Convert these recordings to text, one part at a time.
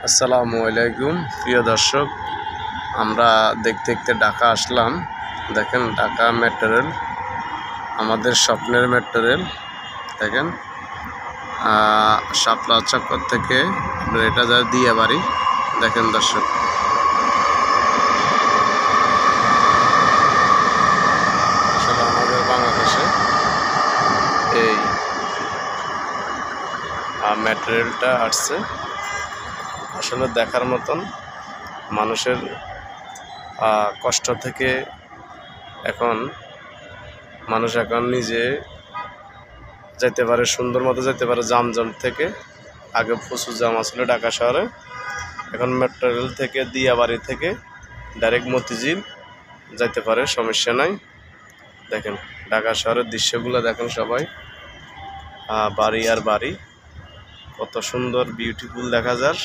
আসসালামু আলাইকুম প্রিয় দর্শক, আমরা দেখতে দেখতে ঢাকা আসলাম। দেখেন ঢাকা মেট্রো রেল, আমাদের স্বপ্নের মেট্রো রেল। দেখেন শাপলা চক্কর থেকে এটা যায় দিয়াবাড়ি। দেখেন দর্শক, আসলে আমাদের বাংলাদেশে এই মেট্রো রেলটা আসছে, আসলে দেখার মতন। মানুষের কষ্ট থেকে মানুষ এখন নিজে যেতে পারে, সুন্দর মতো যেতে পারে জামজম থেকে। আগে প্রচুর জাম আসলে ঢাকা শহরে, এখন মেট্রো রেল থেকে দিয়াবাড়ি থেকে ডাইরেক্ট মতিঝিল যেতে পারে, সমস্যা নাই। দেখেন ঢাকা শহরের দৃশ্যগুলো দেখেন সবাই, বাড়ি আর বাড়ি, কত সুন্দর বিউটিফুল দেখা যায়।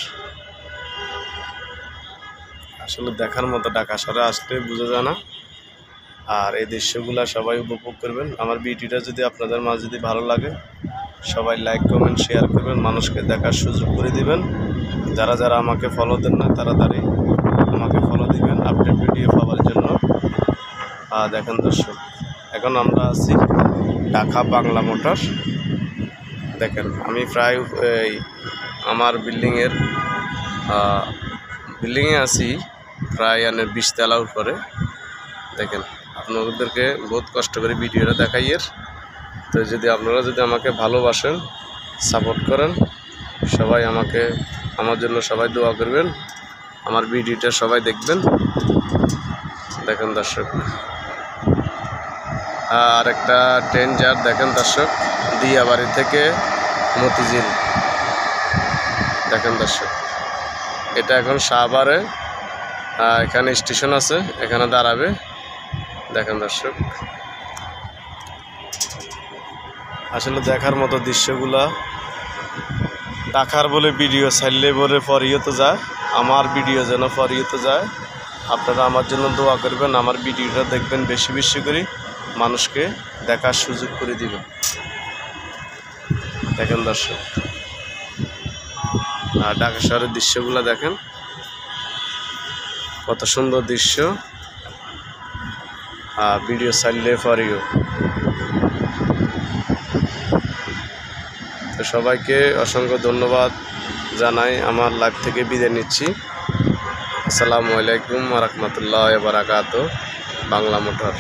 আসলে দেখার মতো, ঢাকা শহরে আসলে বোঝা যায় না। আর এই দৃশ্যগুলো সবাই উপভোগ করবেন। আমার ভিডিওটা যদি আপনাদের মাঝে যদি ভালো লাগে, সবাই লাইক কমেন্ট শেয়ার করবেন, মানুষকে দেখার সুযোগ করে দিবেন। যারা যারা আমাকে ফলো দেন না, তাড়াতাড়ি আমাকে ফলো দিবেন আপডেট ভিডিও পাওয়ার জন্য। দেখেন দর্শক, এখন আমরা আছি ঢাকা বাংলা মোটর। দেখেন আমি প্রায় আমার বিল্ডিংয়ে আছি, প্রায় 20 তলার উপরে। দেখেন আপনাদেরকে বহুত কষ্ট করে ভিডিওটা দেখাইয়ের। তো যদি আপনারা আমাকে ভালোবাসেন, সাপোর্ট করেন, সবাই আমার জন্য সবাই দোয়া করবেন, আমার ভিডিওটা সবাই দেখবেন। দেখেন দর্শক, আর একটা ট্রেন যার দেখেন দর্শক, দিয়াবাড়ি থেকে মতিঝিল। দেখেন দর্শক, এটা এখন শাহবারে, এখানে স্টেশন আছে, এখানে দাঁড়াবে। দেখেন দর্শক, আসলে দেখার মতো দৃশ্যগুলা। ঢাকার বলে ভিডিও ছাড়লে বলে পরিয়ে তো যায়, আমার ভিডিও যেন পরিয়ে তো যায়। আপনারা আমার জন্য দোয়া করবেন, আমার ভিডিওটা দেখবেন, বেশি বেশি করে মানুষকে দেখার সুযোগ করে দিবেন। দেখেন দর্শক, ঢাকা শহরের দৃশ্যগুলো দেখেন, কত সুন্দর দৃশ্য। ভিডিও ছাড়লে পরিও। তো সবাইকে অসংখ্য ধন্যবাদ জানাই, আমার লাইভ থেকে বিদায় নিচ্ছি। আসসালামু আলাইকুম ওয়া রাহমাতুল্লাহি ওয়া বারাকাতুহু। বাংলা মোটর।